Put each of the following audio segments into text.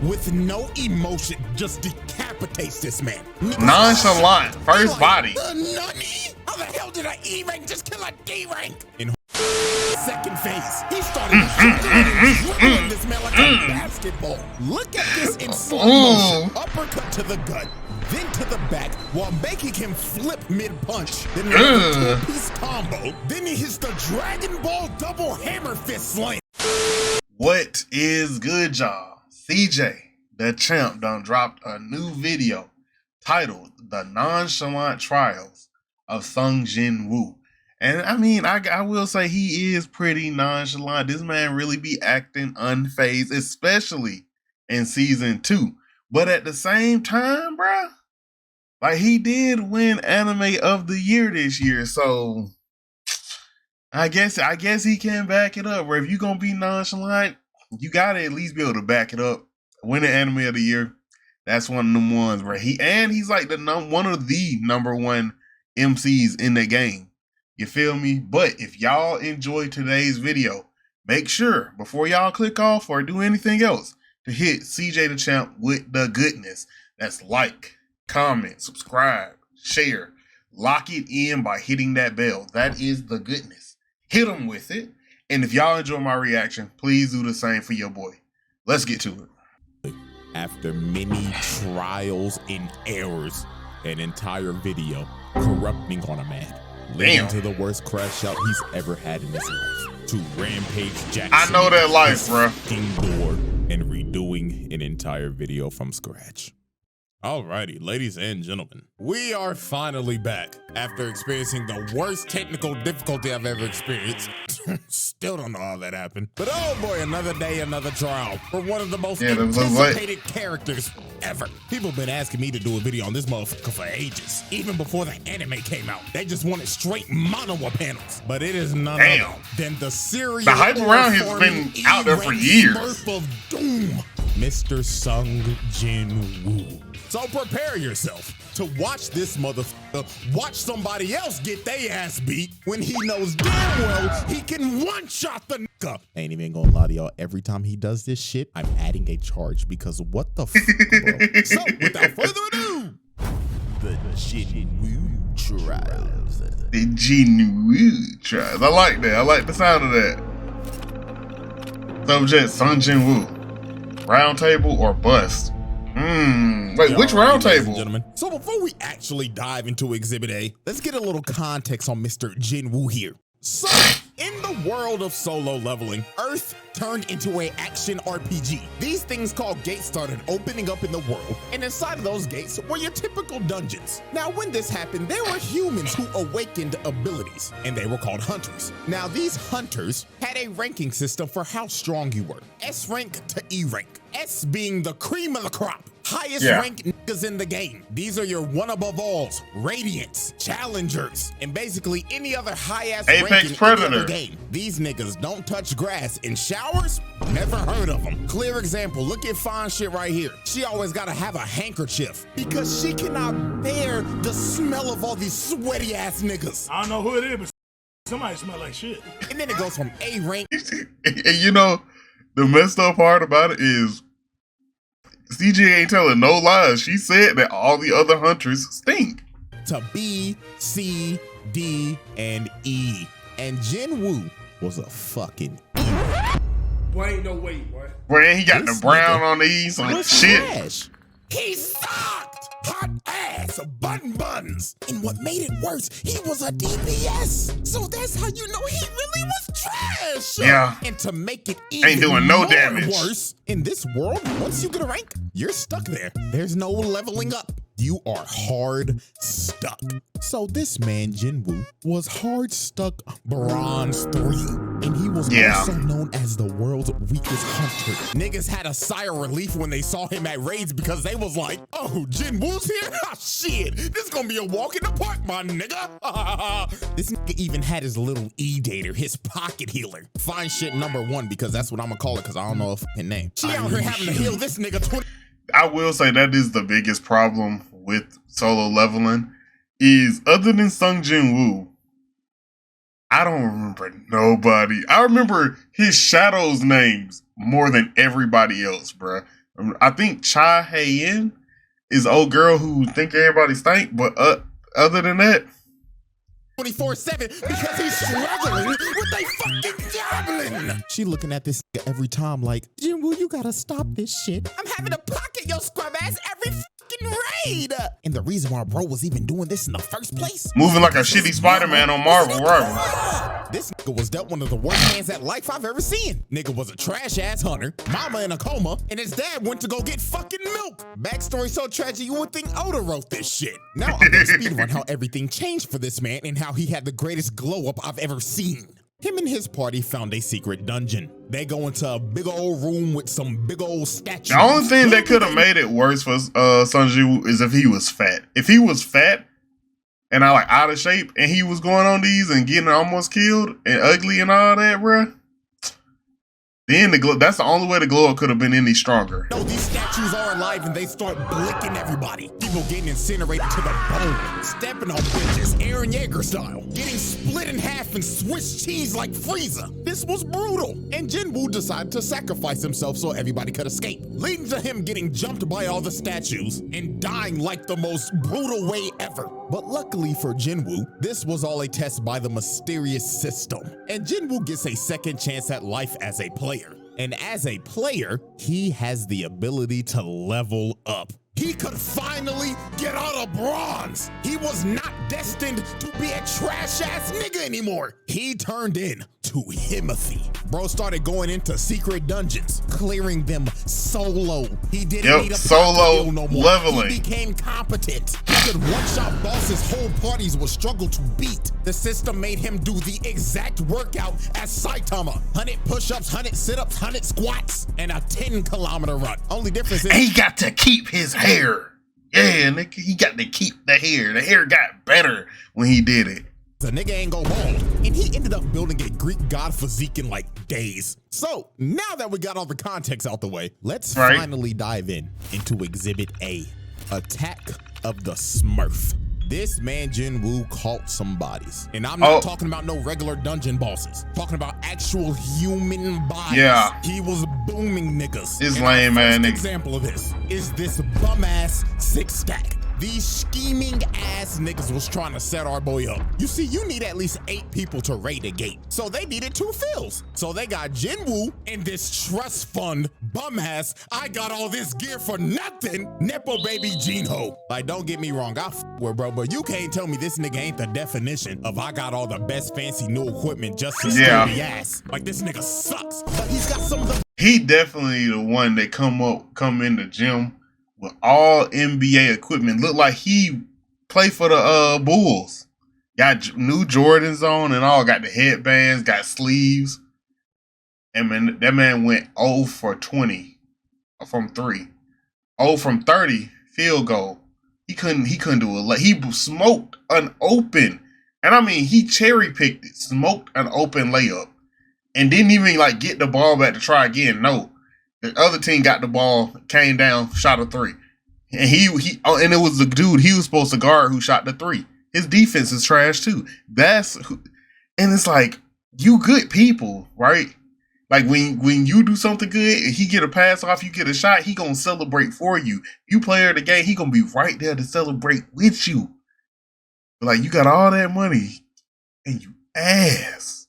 with no emotion just decapitates this man. Nonchalant, first body. Nani? How the hell did an E rank just kill a D rank? In second phase, he started dribbling this man like a basketball. Look at this in slow motion. Uppercut to the gut, then to the back, while making him flip mid-punch. Then a two-piece combo. Then he hits the Dragon Ball double hammer fist slam. What is good, y'all? Cjdachamp done dropped a new video titled The Nonchalant Trials of Sun Jin-Woo. And I mean, I will say he is pretty nonchalant. This man really be acting unfazed, especially in season 2. But at the same time, bruh, like he did win Anime of the Year this year. So I guess he can back it up. Where if you're gonna be nonchalant, you gotta at least be able to back it up. Winning Anime of the Year, that's one of them ones where he's like one of the number one MCs in the game. You feel me? But if y'all enjoyed today's video, make sure before y'all click off or do anything else to hit Cjdachamp with the goodness. That's like, comment, subscribe, share, lock it in by hitting that bell. That is the goodness. Hit them with it. And if y'all enjoy my reaction, please do the same for your boy. Let's get to it. After many trials and errors, an entire video corrupting on a man, leading to the worst crash out he's ever had in his life. To Rampage Jackson. I know that life, bro. Door and redoing an entire video from scratch. Alrighty, ladies and gentlemen, we are finally back after experiencing the worst technical difficulty I've ever experienced. Still don't know how that happened. But oh boy, another day, another trial for one of the most anticipated characters ever. People have been asking me to do a video on this motherfucker for ages. Even before the anime came out. They just wanted straight monowa panels. But it is none other than the serial The hype around has been out there for years. Smurf of doom, Mr. Sun Jin-Woo. So prepare yourself to watch this motherfucker watch somebody else get their ass beat when he knows damn well he can one-shot the nigga. Ain't even gonna lie to y'all, every time he does this shit, I'm adding a charge because what the fuck, bro? So without further ado, the JINWOO trials. The JINWOO trials. I like that. I like the sound of that. Subject Sun Jin-Woo. Round table or bust? Wait, which round table? Gentlemen. So before we actually dive into Exhibit A, let's get a little context on Mr. Jin-Woo here. So, in the world of solo leveling, Earth turned into an action RPG. These things called gates started opening up in the world, and inside of those gates were your typical dungeons. Now, when this happened, there were humans who awakened abilities, and they were called hunters. Now, these hunters had a ranking system for how strong you were. S rank to E rank. S being the cream of the crop. Highest ranked niggas in the game. These are your one above alls, radiants, challengers, and basically any other high-ass ranking in the game. These niggas don't touch grass. In showers, never heard of them. Clear example, look at fine shit right here. She always gotta have a handkerchief because she cannot bear the smell of all these sweaty ass niggas. I don't know who it is, but somebody smell like shit. And then it goes from A rank. And you know, the messed up part about it is CJ ain't telling no lies. She said that all the other hunters stink. To B, C, D, and E. And Jinwoo was a fucking E. Boy, ain't no way, boy. Boy, he got the brown on these and shit. Trash. He sucked! Hot ass, buns. And what made it worse, he was a DPS. So that's how you know he really was trash. Yeah. And to make it even ain't doing no damage. Worse, in this world, once you get a rank, you're stuck there. There's no leveling up. You are hard stuck. So this man, Jinwoo, was hard stuck bronze 3. And he was also known as the world's weakest hunter. Niggas had a sigh of relief when they saw him at raids because they was like, oh, Jinwoo's here? Ah, shit, this is gonna be a walk in the park, my nigga. This nigga even had his little E-dater, his pocket healer. Fine shit number 1 because that's what I'm gonna call it because I don't know her name. She out here having to heal this nigga 20. I will say that is the biggest problem with solo leveling is other than Sun Jin-Woo, I don't remember nobody. I remember his shadows names more than everybody else, bruh. I think Cha Hae-in is the old girl who think everybody stink, but other than that, 24/7 because he's struggling with a fucking goblin. She looking at this every time like, Jinwoo, you gotta stop this shit. I'm having to pocket your scrub ass every fucking raid. And the reason why bro was even doing this in the first place, moving like a shitty Spider-Man on Marvel Rivals. This nigga was dealt one of the worst hands at life I've ever seen. Nigga was a trash ass hunter, mama in a coma, and his dad went to go get fucking milk. Backstory so tragic you would think Oda wrote this shit. Now I'm gonna speedrun how everything changed for this man and how he had the greatest glow up I've ever seen. Him and his party found a secret dungeon. They go into a big old room with some big old statues. The only thing that could have made it worse for Sun Jin-Woo is if he was fat. If he was fat and like out of shape and he was going on these and getting almost killed and ugly and all that, bruh, then that's the only way the glow up could have been any stronger. No, these statues are alive and they start blicking everybody. People getting incinerated to the bone, stepping on bitches, Eren Yeager style, getting split in half and Swiss cheese like Frieza. This was brutal, and Jinwoo decided to sacrifice himself so everybody could escape, leading to him getting jumped by all the statues and dying like the most brutal way ever. But luckily for Jinwoo, this was all a test by the mysterious system, and Jinwoo gets a second chance at life as a player. And as a player, he has the ability to level up. He could finally get out of bronze. He was not destined to be a trash-ass nigga anymore. He turned in to Himothy. Bro started going into secret dungeons, clearing them solo. He didn't need a solo no more. leveling. He became competent. He could one-shot bosses whole parties would struggle to beat. The system made him do the exact workout as Saitama. 100 push-ups, 100 sit-ups, 100 squats, and a 10-kilometer run. Only difference is he got to keep his hair. Yeah, nigga, he got to keep the hair. The hair got better when he did it. the nigga ain't go bald. And he ended up building a Greek god physique in like days. So now that we got all the context out the way, let's finally dive into Exhibit A, Attack of the Smurf. This man Jinwoo caught some bodies. And I'm not talking about no regular dungeon bosses. Talking about actual human bodies. Yeah. He was booming niggas. This lame man nigga. Example of this is this bum ass six stack. These scheming ass niggas was trying to set our boy up. You see, you need at least 8 people to raid a gate. So they needed 2 fills. So they got Jinwoo and this trust fund bum ass, I got all this gear for nothing, Nepo baby Jinho. Like, don't get me wrong, I f with bro, but you can't tell me this nigga ain't the definition of I got all the best fancy new equipment just to steal the ass. Like, this nigga sucks, but he's got some of the— He definitely the one that come in the gym with all NBA equipment. Look like he played for the Bulls. Got new Jordans on and all. Got the headbands, got sleeves. And man, that man went 0 for 20 from 3. 0 from 30 field goal. He couldn't do it. Like, he smoked an open. And I mean, he cherry picked it. Smoked an open layup. And didn't even like get the ball back to try again. No. The other team got the ball, came down, shot a 3. And and it was the dude he was supposed to guard who shot the 3. His defense is trash too. And it's like, you good people, right? Like when you do something good and he get a pass off, you get a shot, he gonna celebrate for you. You player of the game, he gonna be right there to celebrate with you. But like, you got all that money and you ass.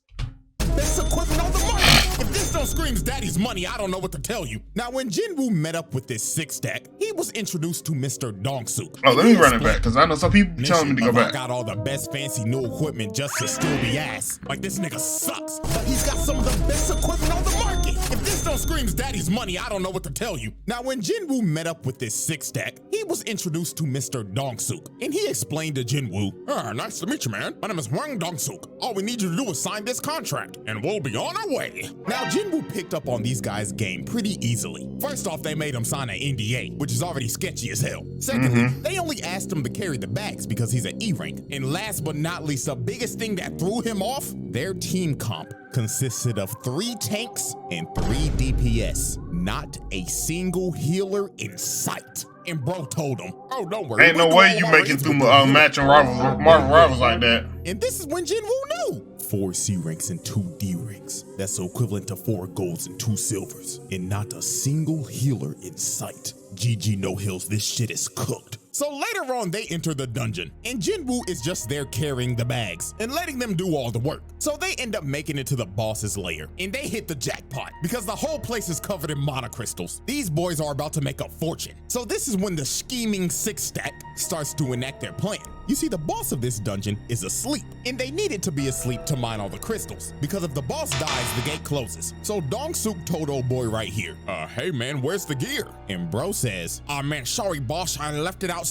This equipment on the market. If this don't screams daddy's money, I don't know what to tell you. Now, when Jinwoo met up with this six stack, he was introduced to Mr. Dong-suk. Oh, let me run it back, because I know some people telling me to go back. I got all the best fancy new equipment just to steal the ass. Like, this nigga sucks, but he's got some of the best equipment on the market. If this don't screams daddy's money, I don't know what to tell you. Now, when Jinwoo met up with this six stack, he was introduced to Mr. Dong-suk, and he explained to Jinwoo, nice to meet you, man. My name is Hwang Dong-suk. All we need you to do is sign this contract, and we'll be on our way. Now, Jinwoo picked up on these guys' game pretty easily. First off, they made him sign an NDA, which is already sketchy as hell. Secondly, they only asked him to carry the bags because he's an E rank. And last but not least, the biggest thing that threw him off, their team comp consisted of 3 tanks and 3 DPS. Not a single healer in sight. And bro told him, oh, don't worry. Ain't no way you make it through matching Marvel rivals like that. And this is when Jinwoo knew. 4 C ranks and 2 D ranks. That's equivalent to 4 golds and 2 silvers. And not a single healer in sight. GG no heals, this shit is cooked. So later on, they enter the dungeon, and Jinwoo is just there carrying the bags and letting them do all the work. So they end up making it to the boss's lair, and they hit the jackpot because the whole place is covered in mana crystals. These boys are about to make a fortune. So this is when the scheming 6-stack starts to enact their plan. You see, the boss of this dungeon is asleep, and they needed to be asleep to mine all the crystals, because if the boss dies, the gate closes. So Dong-suk told old boy right here, hey man, where's the gear? And bro says, man, sorry boss, I left it outside.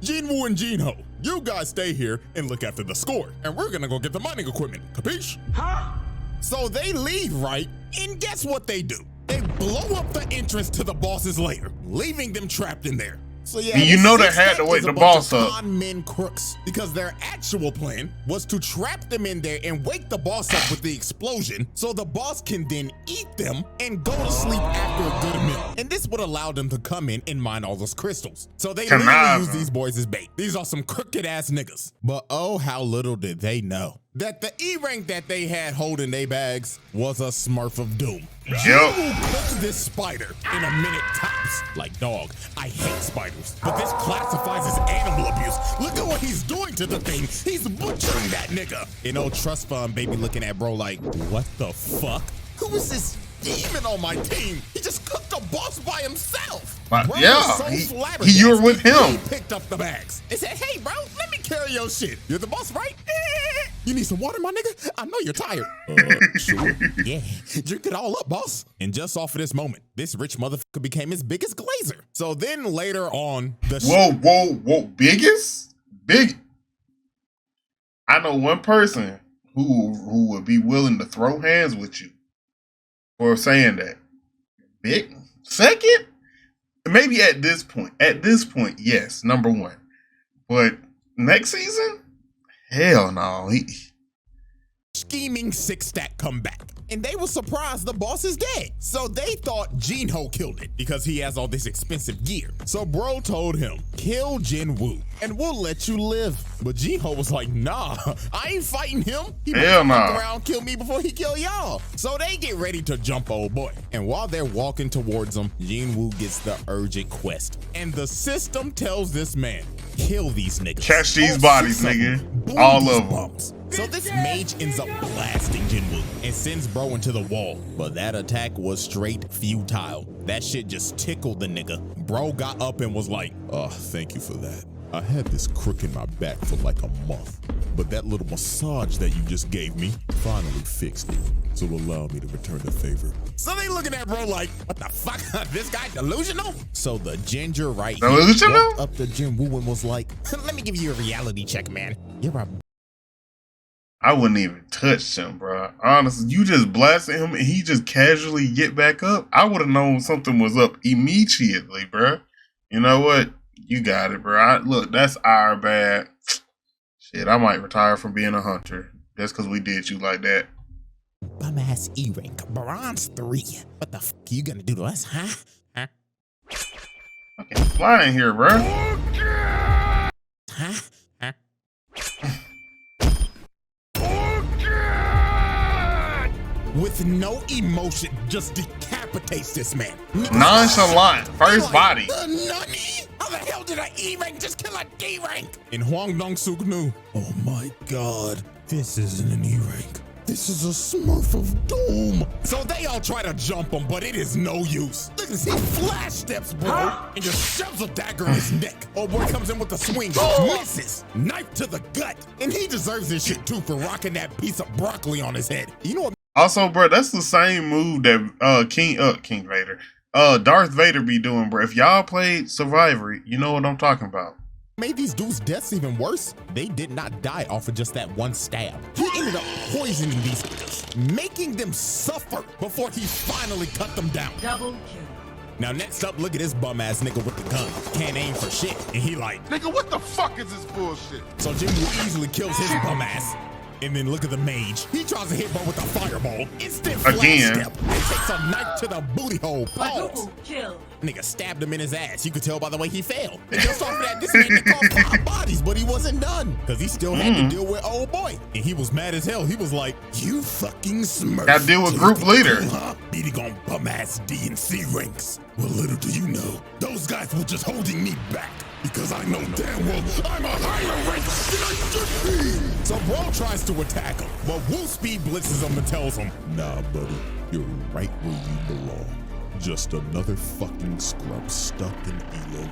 Jinwoo and Jinho, you guys stay here and look after the score, and we're gonna go get the mining equipment, capiche? Huh? So they leave, right? And guess what they do? They blow up the entrance to the boss's lair, leaving them trapped in there. So yeah, you know they had to wake the boss up. Con men crooks, because their actual plan was to trap them in there and wake the boss up with the explosion, so the boss can then eat them and go to sleep after a good meal. And this would allow them to come in and mine all those crystals. So they literally use these boys as bait. These are some crooked ass niggas. But oh, how little did they know that the E rank that they had holding their bags was a smurf of doom. Jinwoo cooked this spider in a minute tops. Like, dog, I hate spiders, but this classifies as animal abuse. Look at what he's doing to the thing. He's butchering that nigga. And old trust fund baby looking at bro like, what the fuck? Who is this demon on my team? He just cooked a boss by himself. Bro yeah, you were with him. He picked up the bags and said, hey bro, let me carry your shit. You're the boss, right? You need some water, my nigga? I know you're tired. Sure. Yeah, drink it all up, boss. And just off of this moment, this rich motherfucker became his biggest glazer. So then later on, whoa, biggest? Big. I know one person who would be willing to throw hands with you for saying that. Big? Second? Maybe at this point. At this point, yes, number 1. But next season? Hell no. Scheming 6-stack come back, and they were surprised the boss is dead. So they thought Jinho killed it because he has all this expensive gear. So bro told him, kill Jinwoo and we'll let you live. But Jinho was like, nah, I ain't fighting him. He might fuck around, kill me before he kill y'all. So they get ready to jump old boy. And while they're walking towards him, Jinwoo gets the urgent quest. And the system tells this man, kill these niggas. Catch these bodies, nigga. All of them. So this mage ends up blasting Jinwoo and sends bro into the wall. But that attack was straight futile. That shit just tickled the nigga. Bro got up and was like, thank you for that. I had this crook in my back for like a month, but that little massage that you just gave me finally fixed it. So allow me to return the favor. So they looking at bro like, what the fuck? This guy delusional? So the ginger right here walked up to Jinwoo and was like, let me give you a reality check, man. You're a... I wouldn't even touch him, bro. Honestly, you just blasted him and he just casually get back up. I would have known something was up immediately, bro. You know what? You got it, bro. Look, that's our bad. Shit, I might retire from being a hunter just because we did you like that. Bum ass E rank, bronze 3. What the fuck you gonna do to us, huh? Fucking flying here, bro. Huh? With no emotion, just decapitates this man. Nonchalant, first body. Nani? How the hell did an E rank just kill a D rank? And Hwang Dong-suk knew, oh my god, this isn't an E rank. This is a smurf of doom. So they all try to jump him, but it is no use. Look at this, he flash steps, bro, and just shoves a dagger in his neck. Oh boy comes in with a swing, misses, knife to the gut. And he deserves this shit too for rocking that piece of broccoli on his head. You know what? Also, bro, that's the same move that King Vader, Darth Vader be doing, bro. If y'all played Survivor, you know what I'm talking about. Made these dudes' deaths even worse. They did not die off of just that one stab. He ended up poisoning these niggas, making them suffer before he finally cut them down. Double kill. Now next up, look at this bum ass nigga with the gun. Can't aim for shit. And he like, nigga, what the fuck is this bullshit? So Jinwoo easily kills his bum ass. And then look at the mage. He tries to hit bro with a fireball. Instant flash Again. step. And takes a knife to the booty hole. Pause. Kill. Nigga stabbed him in his ass. You could tell by the way he fell. And just off of that, this man called 5 bodies, but he wasn't done. Because he still had to deal with old boy. And he was mad as hell. He was like, you fucking smurf. Gotta deal with group leader. Beating on bum ass D and C ranks. Well, little do you know, those guys were just holding me back. Because I know damn well I'm a higher rank than I should be. So bro tries to attack him, but Woo speed blitzes him and tells him, nah, buddy, you're right where you belong. Just another fucking scrub stuck in Elo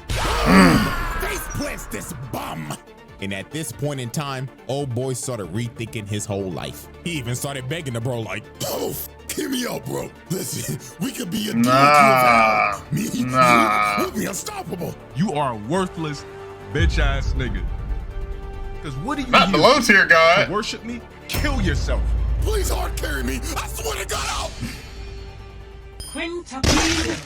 hell. Face plants this bum. And at this point in time, old boy started rethinking his whole life. He even started begging the bro like, oh, give me up, bro. Listen, we could be a Nah. we'll be unstoppable. You are a worthless, bitch ass nigga. Cause what do you Not the low tier to god. worship me? Kill yourself. Please hard carry me. I swear to God out. Quintuple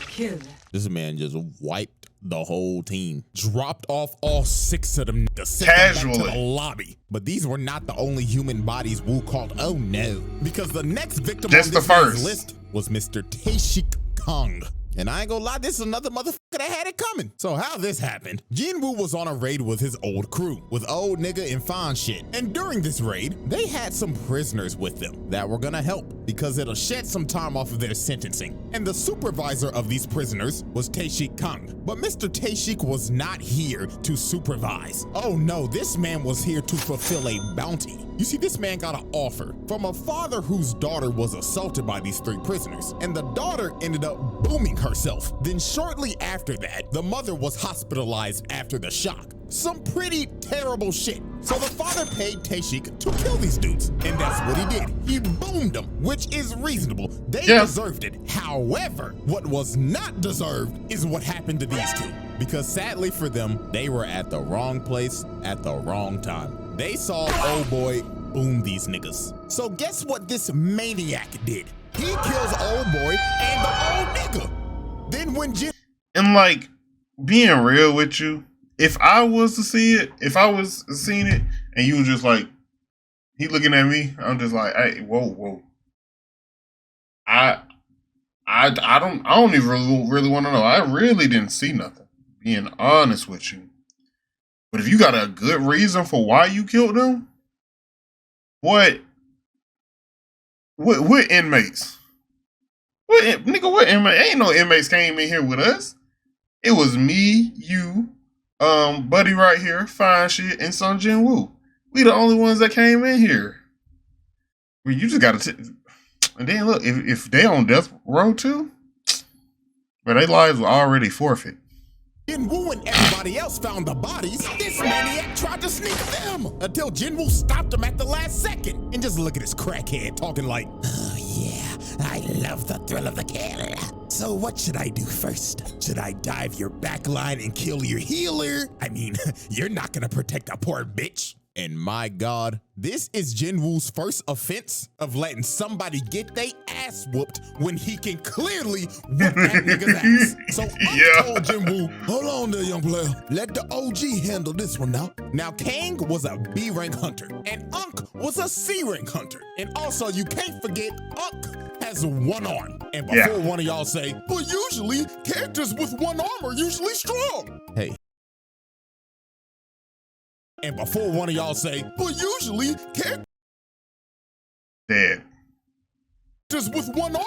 kill. This man just wiped the whole team. Dropped off all 6 of them niggas. Sent them back to Casually. the lobby. But these were not the only human bodies Wu called oh no. Because the next victim Just on the this man's first. list was Mr. Taeshik Kong. And I ain't gonna lie, this is another motherfucker that had it coming. So how this happened, JINWOO was on a raid with his old crew, with old nigga and fine shit. And during this raid, they had some prisoners with them that were gonna help because it'll shed some time off of their sentencing. And the supervisor of these prisoners was Taeshik Kong. But Mr. Taeshik was not here to supervise. Oh no, this man was here to fulfill a bounty. You see, this man got an offer from a father whose daughter was assaulted by these 3 prisoners, and the daughter ended up booming herself. Then shortly after that, the mother was hospitalized after the shock. Some pretty terrible shit. So the father paid Taeshik to kill these dudes, and that's what he did. He boomed them, which is reasonable. They deserved it. However, what was not deserved is what happened to these 2. Because sadly for them, they were at the wrong place at the wrong time. They saw old boy boom these niggas. So guess what this maniac did? He kills old boy and the old nigga. Then when Jin And like, being real with you, if I was to see it, if I was seeing it, and you were just like, he looking at me, I'm just like, hey, whoa. I don't even really want to know. I really didn't see nothing, being honest with you. But if you got a good reason for why you killed them, what inmates? What inmates? Ain't no inmates came in here with us. It was me, you, buddy right here, fine shit, and Sun Jin-Woo. We the only ones that came in here. Well, you just gotta and then look, if they on death row too, but their lives were already forfeit. JINWOO and everybody else found the bodies, this maniac tried to sneak them until JINWOO stopped him at the last second. And just look at this crackhead talking like, oh yeah, I love the thrill of the kill. So what should I do first? Should I dive your backline and kill your healer? I mean, you're not gonna protect a poor bitch. And my God, this is JINWOO's first offense of letting somebody get their ass whooped when he can clearly whoop that nigga's ass. So I told JINWOO, hold on there, young player. Let the OG handle this one now. Now, Kang was a B rank hunter, and Unk was a C rank hunter. And also, you can't forget, Unk has 1 arm. And before one of y'all say, but usually, characters with 1 arm are usually strong. Hey. And before one of y'all say, but usually characters Dead. with 1 arm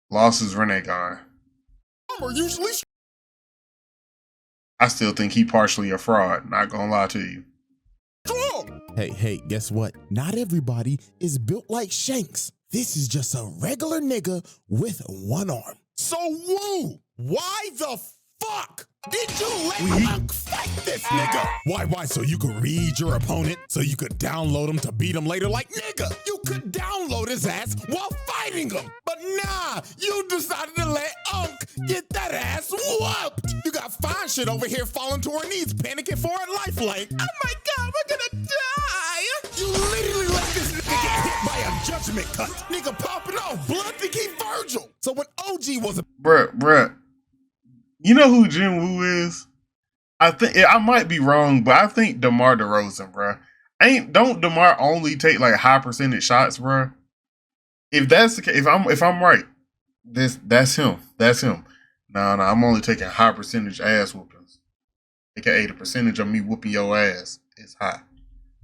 Lost his Renegade. are usually I still think he partially a fraud, not gonna lie to you. strong. Hey, guess what? Not everybody is built like Shanks. This is just a regular nigga with 1 arm. So Woo, why the fuck did you let Unk fight this nigga? Why? So you could read your opponent? So you could download him to beat him later? Like, nigga, you could download his ass while fighting him. But nah, you decided to let Unk get that ass whooped. You got fine shit over here falling to her knees, panicking for her life like, oh my God, we're gonna die. You literally let this nigga get hit by a judgment cut. Nigga popping off, blood to keep Virgil. So when OG was a Bruh. You know who JINWOO is? I think I might be wrong, but I think DeMar DeRozan, bruh. don't DeMar only take like high percentage shots, bro? If that's the case, if I'm right, that's him. That's him. No, I'm only taking high percentage ass whoopings. AKA the percentage of me whooping your ass is high.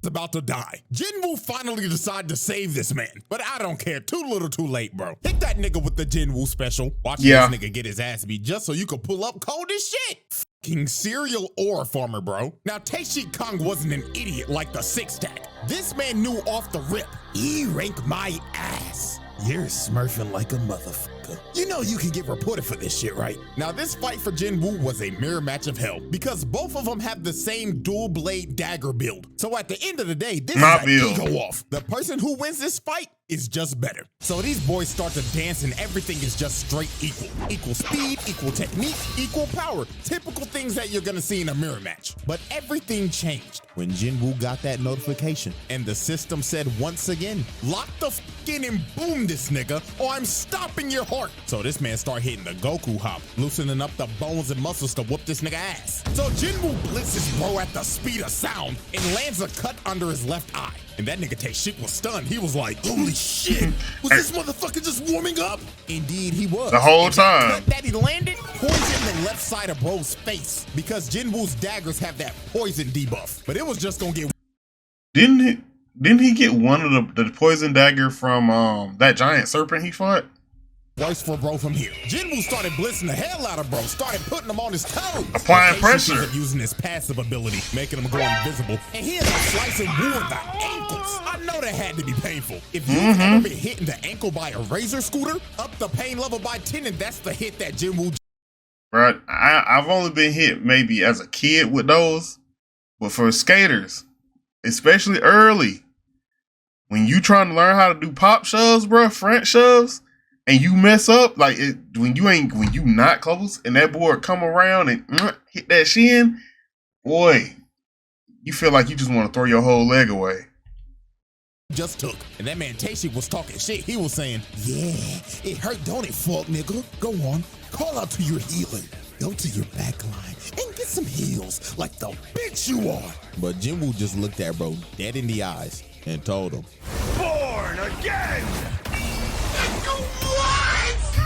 About to die. JINWOO finally decided to save this man, but I don't care. Too little, too late, bro. Hit that nigga with the JINWOO special. Watch this nigga get his ass beat just so you could pull up cold as shit. Fucking serial ore farmer, bro. Now, Cjdachamp wasn't an idiot like the six stack. This man knew off the rip. He rank my ass. You're smurfing like a motherfucker. You know you can get reported for this shit, right? Now, this fight for JINWOO was a mirror match of hell because both of them have the same dual blade dagger build. So at the end of the day, this is an ego off. The person who wins this fight is just better. So these boys start to dance and everything is just straight equal. Equal speed, equal technique, equal power. Typical things that you're gonna see in a mirror match. But everything changed when JINWOO got that notification and the system said once again, lock the f in and boom this nigga or I'm stopping your heart. So this man start hitting the Goku hop, loosening up the bones and muscles to whoop this nigga ass. So JINWOO blitzes bro at the speed of sound and lands a cut under his left eye. And that nigga Taeshik was stunned. He was like, holy shit, was this motherfucker just warming up? Indeed he was. The whole time. That cut that he landed poisoned the left side of bro's face because JINWOO's daggers have that poison debuff. But it was just gonna get... Didn't he get one of the poison dagger from that giant serpent he fought? Worse for bro from here. JINWOO started blitzing the hell out of bro, started putting him on his toes. Applying pressure. Using his passive ability, making him go invisible. And he is slicing Woo in the ankles. I know that had to be painful. If you've ever been hit in the ankle by a razor scooter, up the pain level by 10, and that's the hit that JINWOO. Bro, I've only been hit maybe as a kid with those, but for skaters, especially early, when you trying to learn how to do pop shoves, bro, front shoves, and you mess up, like when you not close, and that board come around and hit that shin, boy, you feel like you just want to throw your whole leg away. Just took, and that man Taeshik was talking shit. He was saying, yeah, it hurt, don't it, fuck nigga? Go on, call out to your healer. Go to your back line and get some heals like the bitch you are. But JINWOO just looked at bro dead in the eyes and told him, Born again!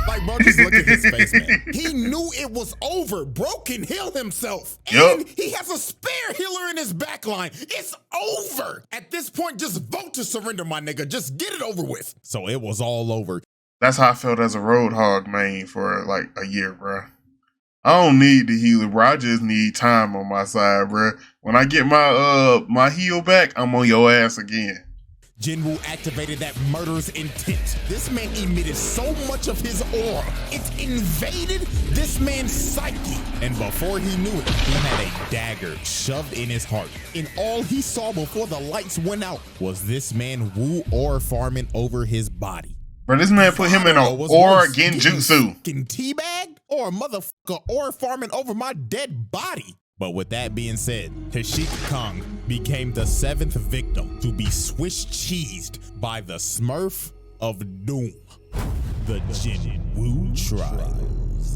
Like, bro, just look at his face, man. He knew it was over. Bro can heal himself. And he has a spare healer in his backline. It's over. At this point, just vote to surrender, my nigga. Just get it over with. So it was all over. That's how I felt as a Roadhog main for like a year, bro. I don't need the healer, bro. I just need time on my side, bro. When I get my my heal back, I'm on your ass again. JINWOO activated that murderous intent. This man emitted so much of his aura. It invaded this man's psyche. And before he knew it, he had a dagger shoved in his heart. And all he saw before the lights went out was this man Woo aura farming over his body. Bro, this man put him in an aura genjutsu. Getting teabagged or a motherfucker aura farming over my dead body. But with that being said, Cjdachamp became the 7th victim to be Swiss cheesed by the Smurf of Doom, the JINWOO trials.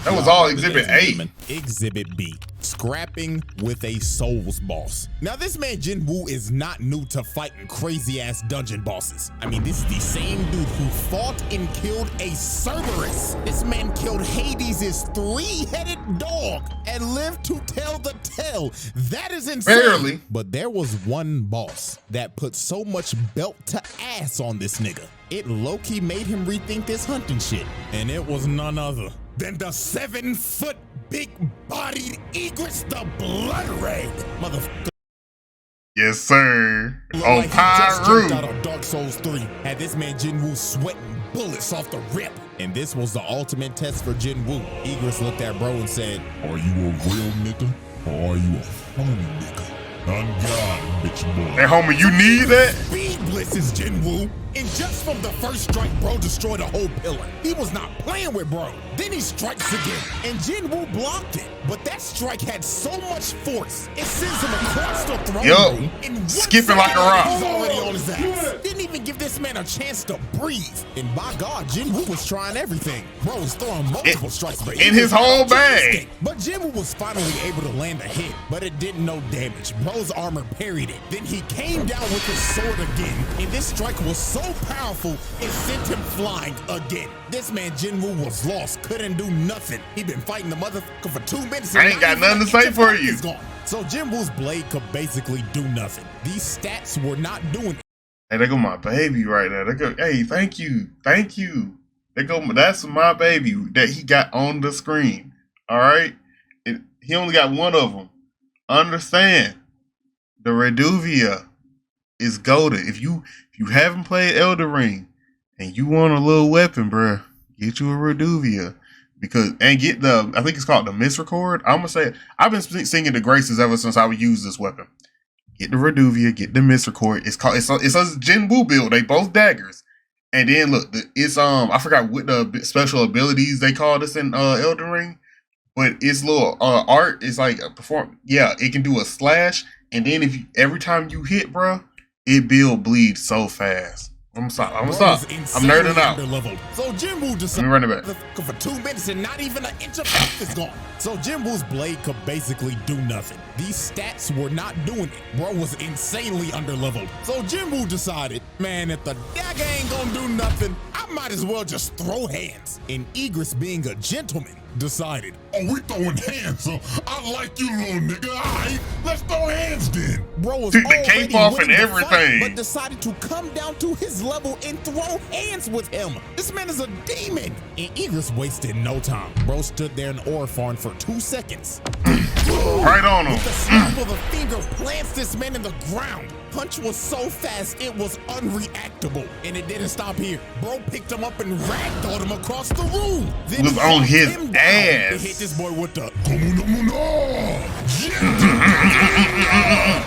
That was all Exhibit A. Exhibit B, scrapping with a Souls boss. Now this man JINWOO is not new to fighting crazy ass dungeon bosses. I mean, this is the same dude who fought and killed a Cerberus. This man killed Hades' 3-headed dog and lived to tell the tale. That is insane. Barely. But there was one boss that put so much belt to ass on this nigga. It low-key made him rethink this hunting shit. And it was none other than the 7-foot big-bodied Egress the Blood Red. Motherfucker. Yes, sir. On Like he just jumped out Pyru. of Dark Souls 3. Had this man JINWOO sweating bullets off the rip. And this was the ultimate test for JINWOO. Egress looked at bro and said, Are you a real nigga or are you a phony nigga? On God, bitch boy. Hey, homie, you need that? Speed blitzes JINWOO. And just from the first strike, bro destroyed a whole pillar. He was not playing with bro. Then he strikes again, and JINWOO blocked it. But that strike had so much force, it sends him across the throne room. In one skipping like a second, rock. He's already on his ass. Didn't even give this man man a chance to breathe. And by God, Jinwoo was trying everything. Bro was throwing multiple strikes, but in his whole bag. But Jinwoo was finally able to land a hit, but it did no damage. Bro's armor parried it. Then he came down with his sword again, and this strike was so powerful, it sent him flying again. This man Jinwoo was lost, couldn't do nothing. He been fighting the motherfucker for 2 minutes. I ain't got nothing to say for you. So Jinwoo's blade could basically do nothing. These stats were not doing it. Hey, there go my baby right there. They go, hey, thank you. They go, that's my baby that he got on the screen. All right? He only got one of them. Understand, the Reduvia is goated. If you haven't played Elden Ring and you want a little weapon, bruh, get you a Reduvia. And get the, I think it's called the Misrecord. I'm gonna say, I've been singing the graces ever since I would use this weapon. Get the Reduvia, get the Misrecord. It's a Jinwoo build. They both daggers. And then look, it's I forgot what the special abilities they call this in Elden Ring, but it's little art. It's like it can do a slash, and then every time you hit, bro, it bleeds so fast. I'm gonna stop. I'm nerding out. So Jinwoo decided Let me run it back. For 2 minutes and not even an inch of health is gone. So Jinwoo's blade could basically do nothing. These stats were not doing it. Bro was insanely underleveled. So Jinwoo decided, man, if the dagger ain't gonna do nothing, I might as well just throw hands. And Igris, being a gentleman, decided, oh, we throwing hands, so I like you, little nigga. All right, let's throw hands then. Bro was took the cape off and everything, fight, but decided to come down to his level and throw hands with him. This man is a demon. And Igris wasted no time. Bro stood there in ore farm for 2 seconds. Right on him. With the snap of a finger, plants this man in the ground. Punch was so fast, it was unreactable. And it didn't stop here. Bro picked him up and ragdolled him across the room. Then was on his ass. And hit this boy with the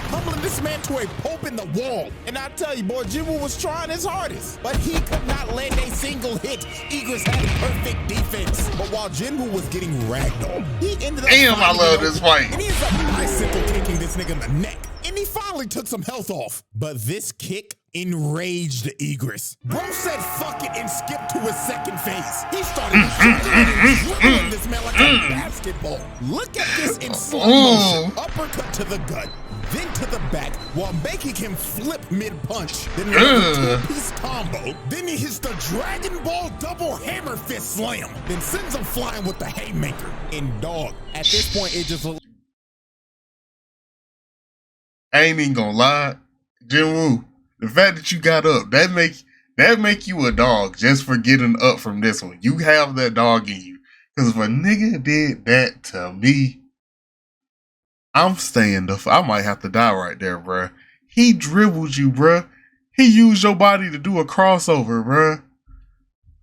humbling this man to a pulp in the wall. And I tell you, boy, Jinwoo was trying his hardest, but he could not land a single hit. Igris had perfect defense. But while Jinwoo was getting ragdolled, he ended up I love this fight. And he ended up bicycle kicking this nigga in the neck. And he finally took some health off. But this kick enraged Igris. Bro said fuck it and skipped to his second phase. He started dribbling this man like a basketball. Look at this in slow motion. Uppercut to the gut, then to the back, while making him flip mid-punch. Then another two-piece combo. Then he hits the Dragon Ball double hammer fist slam. Then sends him flying with the haymaker. And dog, at this point, it just looked. I ain't even gonna lie, Jinwoo, the fact that you got up, that make you a dog just for getting up from this one. You have that dog in you. Because if a nigga did that to me, I'm staying I might have to die right there, bruh. He dribbled you, bruh. He used your body to do a crossover, bruh.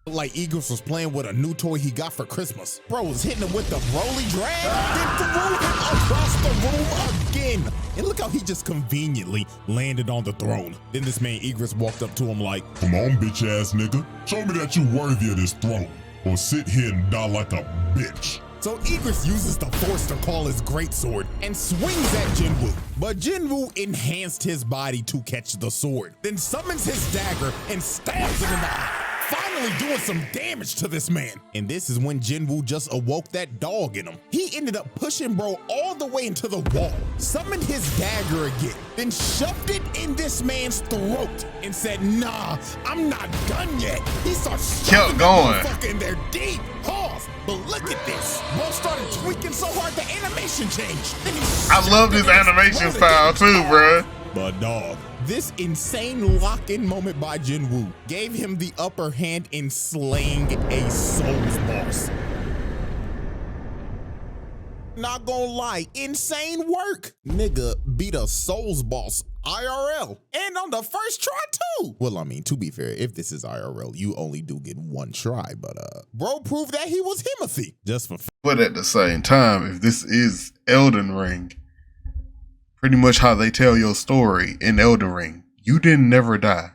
Like Igris was playing with a new toy he got for Christmas. Bro was hitting him with the Broly drag, then threw him across the room again. And look how he just conveniently landed on the throne. Then this man Igris walked up to him like, come on, bitch ass nigga. Show me that you worthy of this throne. Or sit here and die like a bitch. So Igris uses the force to call his greatsword and swings at Jinwoo. But Jinwoo enhanced his body to catch the sword, then summons his dagger and stabs him in the eye, finally doing some damage to this man. And this is when Jinwoo just awoke that dog in him. He ended up pushing bro all the way into the wall, summoned his dagger again, then shoved it in this man's throat and said, nah, I'm not done yet. He starts kept going. Fucking there deep. Pause. But look at this. Bro started tweaking so hard the animation changed. I love this animation style too, bro. But dog, this insane lock-in moment by Jinwoo gave him the upper hand in slaying a Souls boss. Not gonna lie, insane work. Nigga beat a Souls boss IRL and on the first try too. Well, I mean, to be fair, if this is IRL, you only do get one try, but bro proved that he was Himothy just for. But at the same time, if this is Elden Ring, pretty much how they tell your story in Elden Ring, you didn't never die.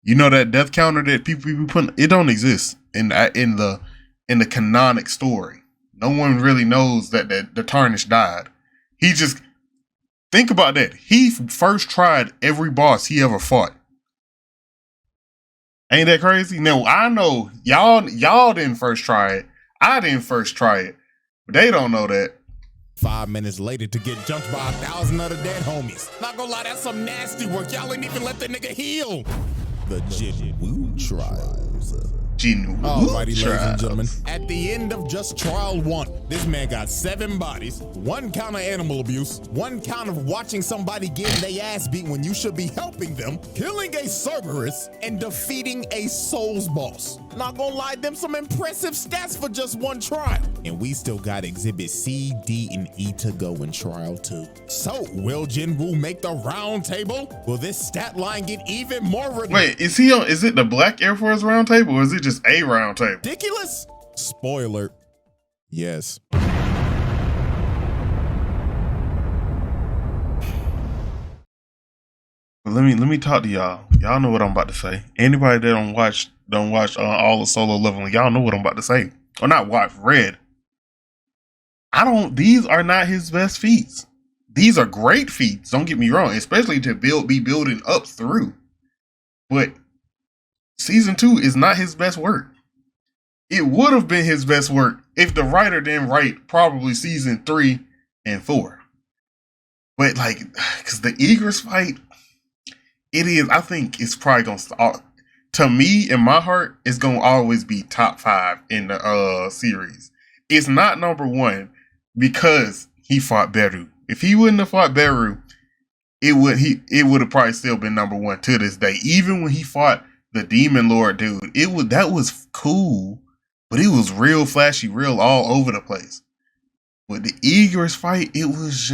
You know that death counter that people be putting, it don't exist in the canonic story. No one really knows that the Tarnished died. He just, think about that. He first tried every boss he ever fought. Ain't that crazy? Now I know y'all didn't first try it. I didn't first try it. But they don't know that. 5 minutes later to get jumped by 1,000 other dead homies. Not gonna lie, that's some nasty work. Y'all ain't even let the nigga heal. The JINWOO trials. JINWOO Alrighty, ladies and trials. gentlemen. At the end of just trial 1, this man got 7 bodies, 1 count of animal abuse, 1 count of watching somebody getting their ass beat when you should be helping them, killing a Cerberus, and defeating a Souls boss. Not gonna lie, them some impressive stats for just 1 trial. And we still got exhibit C, D, and E to go in trial 2. So, will JINWOO make the round table? Will this stat line get even more ridiculous? Wait, is it the Black Air Force round table or is it just a round table? Ridiculous? Spoiler. Yes. Let me talk to y'all. Y'all know what I'm about to say. Anybody that don't watch all the solo leveling, y'all know what I'm about to say. Or not watch, read. These are not his best feats. These are great feats, don't get me wrong, especially to be building up through. But season 2 is not his best work. It would have been his best work if the writer didn't write probably season 3 and 4. But like, because the Egress fight, I think it's probably going to, to me, in my heart, it's going to always be top 5 in the series. It's not number 1 because he fought Beru. If he wouldn't have fought Beru, it would have probably still been number 1 to this day. Even when he fought the Demon Lord dude, that was cool, but it was real flashy, real all over the place. But the Egress fight, it was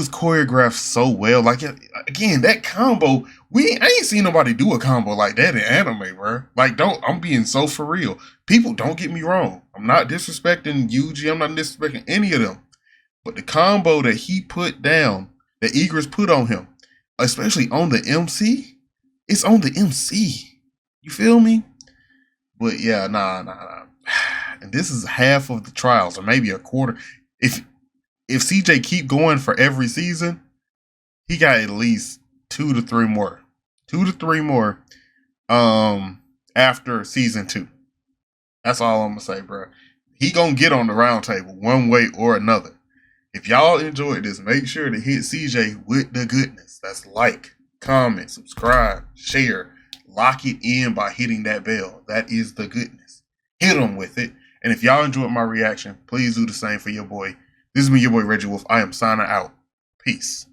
choreographed so well. Like, again, that combo, I ain't seen nobody do a combo like that in anime, bro. Like, I'm being so for real. People, don't get me wrong. I'm not disrespecting Yuji. I'm not disrespecting any of them. But the combo that he put down, that Egress put on him, especially on the MC, it's on the MC. You feel me? But yeah, nah. And this is half of the trials, or maybe a quarter. If CJ keep going for every season, he got at least 2 to 3 more. 2 to 3 more after season 2. That's all I'm gonna say, bro. He gonna get on the round table one way or another. If y'all enjoyed this, make sure to hit CJ with the goodness. That's like, comment, subscribe, share. Lock it in by hitting that bell. That is the goodness. Hit him with it. And if y'all enjoyed my reaction, please do the same for your boy. This is me, your boy Reggie Wolf. I am signing out. Peace.